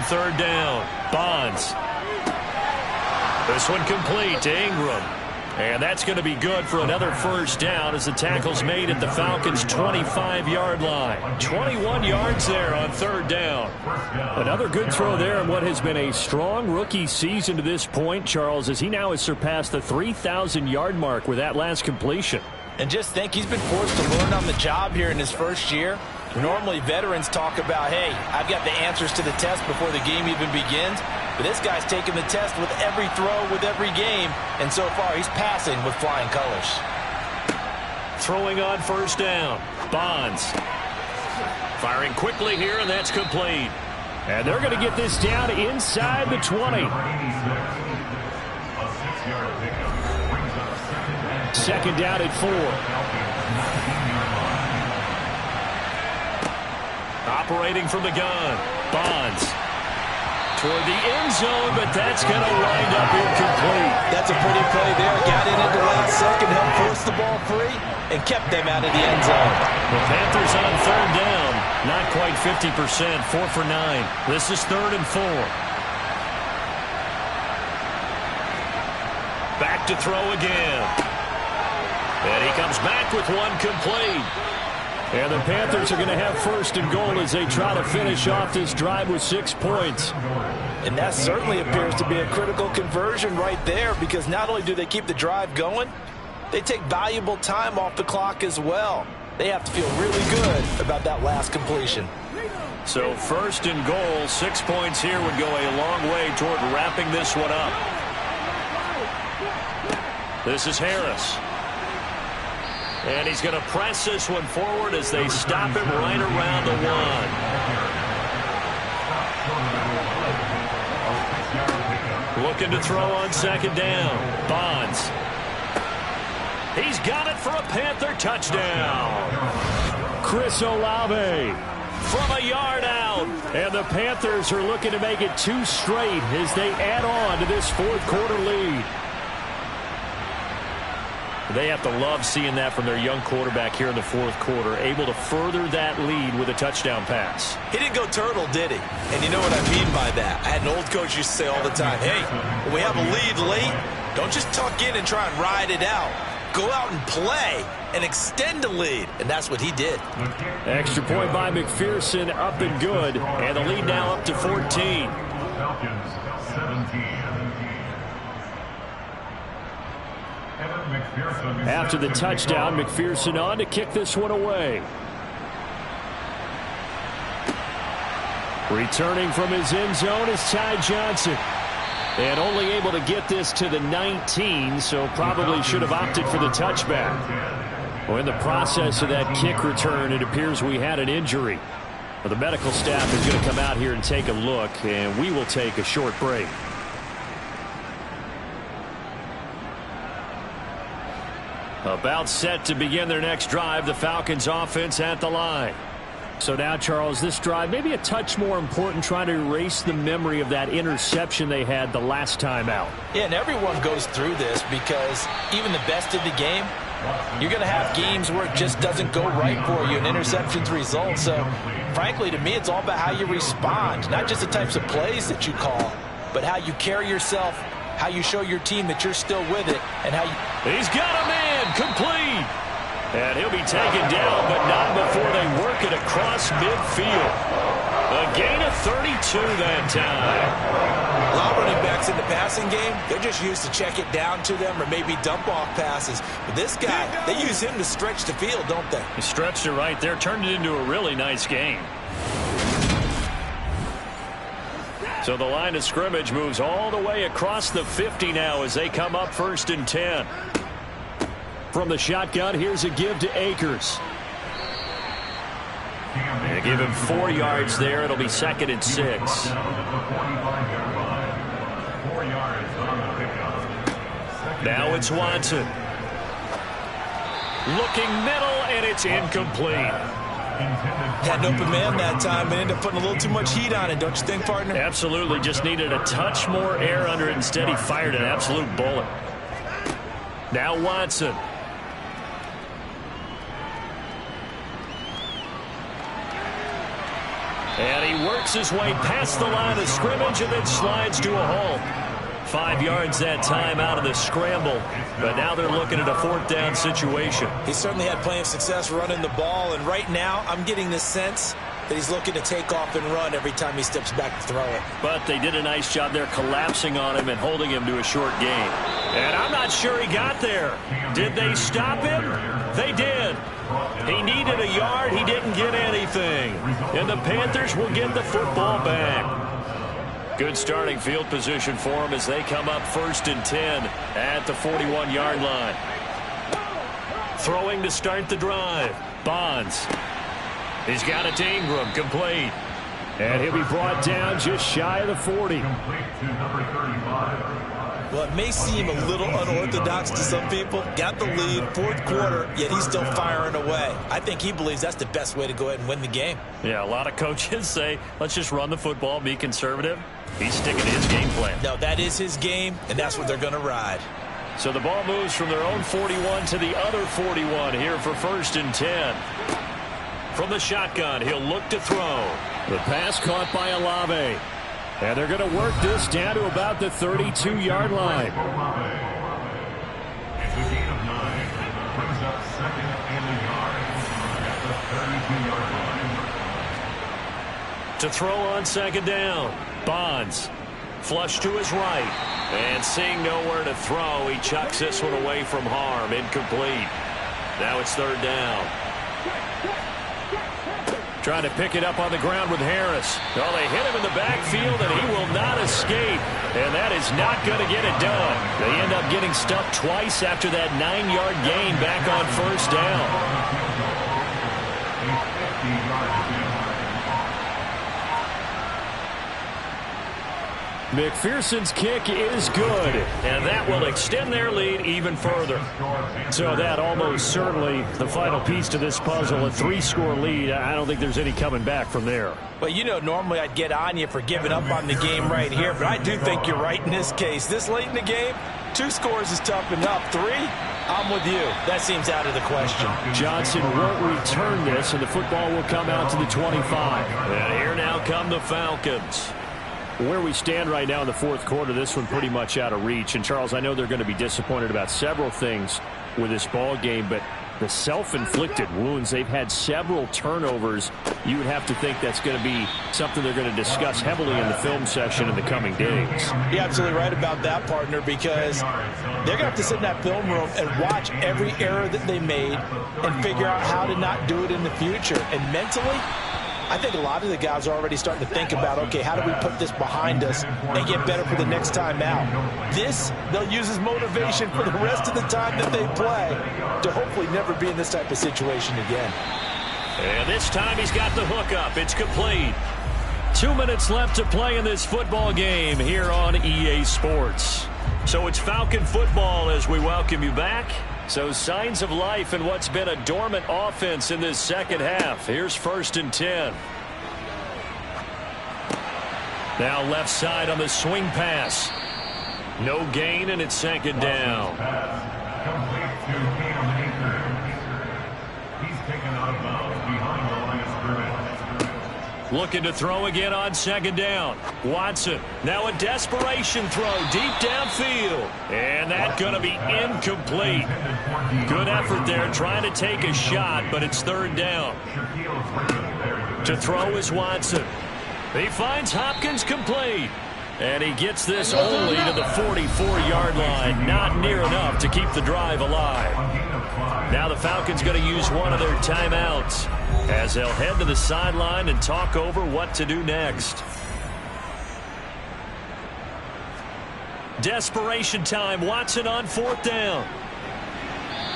third down. Bonds. This one complete to Ingram. And that's going to be good for another first down as the tackle's made at the Falcons' 25-yard line. 21 yards there on third down. Another good throw there in what has been a strong rookie season to this point, Charles, as he now has surpassed the 3,000-yard mark with that last completion. And just think, he's been forced to learn on the job here in his first year. Normally, veterans talk about, hey, I've got the answers to the test before the game even begins. But this guy's taking the test with every throw, with every game. And so far, he's passing with flying colors. Throwing on first down. Bonds. Firing quickly here, and that's complete. And they're going to get this down inside the 20. Second down at 4. Operating from the gun. Bonds. Toward the end zone, but that's going to wind up incomplete. That's a pretty play there. Got in at the last second, helped force the ball free, and kept them out of the end zone. The Panthers on third down. Not quite 50%. 4 for 9. This is 3rd and 4. Back to throw again. And he comes back with one complete. And the Panthers are going to have 1st and goal as they try to finish off this drive with 6 points. And that certainly appears to be a critical conversion right there, because not only do they keep the drive going, they take valuable time off the clock as well. They have to feel really good about that last completion. So 1st and goal, 6 points here would go a long way toward wrapping this one up. This is Harris. And he's going to press this one forward as they stop him right around the 1. Looking to throw on 2nd down. Bonds. He's got it for a Panther touchdown. Chris Olave from a yard out. And the Panthers are looking to make it 2 straight as they add on to this 4th quarter lead. They have to love seeing that from their young quarterback here in the 4th quarter, able to further that lead with a touchdown pass. He didn't go turtle, did he? And you know what I mean by that. I had an old coach used to say all the time, hey, when we have a lead late, don't just tuck in and try and ride it out. Go out and play and extend the lead. And that's what he did. Extra point by McPherson, up and good. And the lead now up to 14. Falcons 17. After the touchdown, McPherson on to kick this one away. Returning from his end zone is Ty Johnson. And only able to get this to the 19, so probably should have opted for the touchback. Well, in the process of that kick return, it appears we had an injury. Well, the medical staff is going to come out here and take a look, and we will take a short break. About set to begin their next drive, the Falcons offense at the line. So now, Charles, this drive maybe a touch more important, trying to erase the memory of that interception they had the last time out. Yeah, and everyone goes through this because even the best of the game, you're going to have games where it just doesn't go right for you and interceptions result. So, frankly, to me, it's all about how you respond, not just the types of plays that you call, but how you carry yourself, how you show your team that you're still with it, and how you... He's got a man complete. And he'll be taken down, but not before they work it across midfield. A gain of 32 that time. A lot of running backs in the passing game, they're just used to check it down to them or maybe dump off passes. But this guy, they use him to stretch the field, don't they? He stretched it right there, turned it into a really nice game. So the line of scrimmage moves all the way across the 50 now as they come up 1st and 10. From the shotgun, here's a give to Akers. They give him 4 yards there. It'll be 2nd and 6. Now it's Watson. Looking middle, and it's incomplete. Had an open man that time and ended up putting a little too much heat on it, don't you think, partner? Absolutely. Just needed a touch more air under it. Instead, he fired an absolute bullet. Now Watson. And he works his way past the line of scrimmage and then slides to a halt. 5 yards that time out of the scramble, but now they're looking at a 4th down situation. He certainly had plenty of success running the ball, and right now I'm getting the sense that he's looking to take off and run every time he steps back to throw it. But they did a nice job there collapsing on him and holding him to a short gain. And I'm not sure he got there. Did they stop him? They did. He needed a yard. He didn't get anything. And the Panthers will get the football back. Good starting field position for them as they come up 1st and 10 at the 41-yard line. Throwing to start the drive. Bonds. He's got it to Ingram. Complete. And he'll be brought down just shy of the 40. Complete to number 35. Well, it may seem a little unorthodox to some people. Got the lead, 4th quarter, yet he's still firing away. I think he believes that's the best way to go ahead and win the game. Yeah, a lot of coaches say, let's just run the football, be conservative. He's sticking to his game plan. No, that is his game, and that's what they're going to ride. So the ball moves from their own 41 to the other 41 here for 1st and 10. From the shotgun, he'll look to throw. The pass caught by Olave. And they're going to work this down to about the 32-yard line. It's a gain of 9. Brings up 2nd and a yard at the 32-yard line. To throw on 2nd down. Bonds. Flush to his right. And seeing nowhere to throw, he chucks this one away from harm. Incomplete. Now it's 3rd down. Trying to pick it up on the ground with Harris. Oh, they hit him in the backfield, and he will not escape. And that is not going to get it done. They end up getting stuffed twice after that 9-yard gain back on 1st down. McPherson's kick is good, and that will extend their lead even further. So that almost certainly the final piece to this puzzle, a 3-score lead. I don't think there's any coming back from there. Well, you know, normally I'd get on you for giving up on the game right here, but I do think you're right in this case. This late in the game, 2 scores is tough enough. 3, I'm with you. That seems out of the question. Johnson won't return this, and the football will come out to the 25. And here now come the Falcons. Where we stand right now in the 4th quarter, this one pretty much out of reach. And, Charles, I know they're going to be disappointed about several things with this ball game, but the self-inflicted wounds, they've had several turnovers. You would have to think that's going to be something they're going to discuss heavily in the film session in the coming days. You're absolutely right about that, partner, because they're going to have to sit in that film room and watch every error that they made and figure out how to not do it in the future. And mentally, I think a lot of the guys are already starting to think about, okay, how do we put this behind us and get better for the next time out? This, they'll use as motivation for the rest of the time that they play to hopefully never be in this type of situation again. And this time he's got the hook up. It's complete. 2 minutes left to play in this football game here on EA Sports. So it's Falcon football as we welcome you back. So signs of life in what's been a dormant offense in this second half. Here's 1st and 10. Now left side on the swing pass. No gain, and it's 2nd down. Complete to Cam Akers. He's taken out of bounds behind the line of scrimmage. Looking to throw again on 2nd down. Watson, now a desperation throw deep downfield. And that's going to be incomplete. Good effort there trying to take a shot, but it's 3rd down. To throw is Watson. He finds Hopkins complete. And he gets this only to the 44-yard line. Not near enough to keep the drive alive. Now the Falcons going to use one of their timeouts as they'll head to the sideline and talk over what to do next. Desperation time. Watson on 4th down.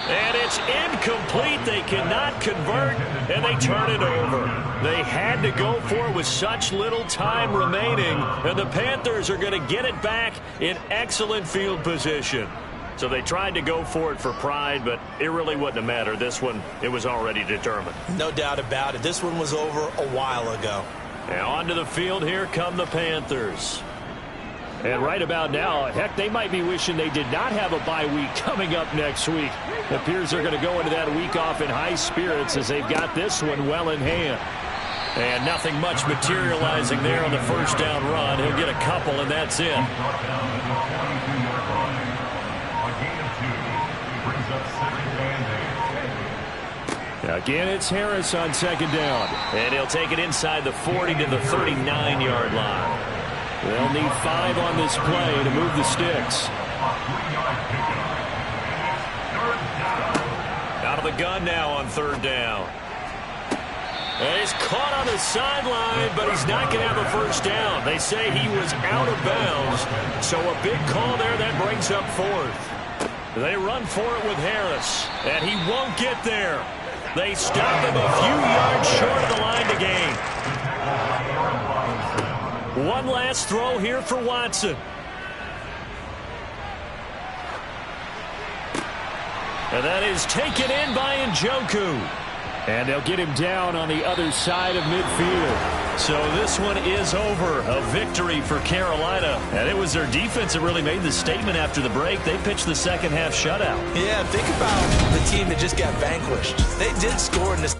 And it's incomplete. They cannot convert, and they turn it over. They had to go for it with such little time remaining, and the Panthers are going to get it back in excellent field position. So they tried to go for it for pride, but it really wouldn't have mattered. This one, it was already determined. No doubt about it. This one was over a while ago. Now onto the field, here come the Panthers. And right about now, heck, they might be wishing they did not have a bye week coming up next week. It appears they're going to go into that week off in high spirits as they've got this one well in hand. And nothing much materializing there on the first down run. He'll get a couple, and that's it. Brought down at the 22-yard line. A gain of 2. Brings up second and 8. Again, it's Harris on second down. And he'll take it inside the 40 to the 39-yard line. They'll need 5 on this play to move the sticks. Out of the gun now on third down. And he's caught on the sideline, but he's not going to have a first down. They say he was out of bounds, so a big call there that brings up fourth. They run for it with Harris, and he won't get there. They stop him a few yards short of the line to gain. One last throw here for Watson. And that is taken in by Njoku. And they'll get him down on the other side of midfield. So this one is over. A victory for Carolina. And it was their defense that really made the statement after the break. They pitched the second half shutout. Yeah, think about the team that just got vanquished. They did score in this.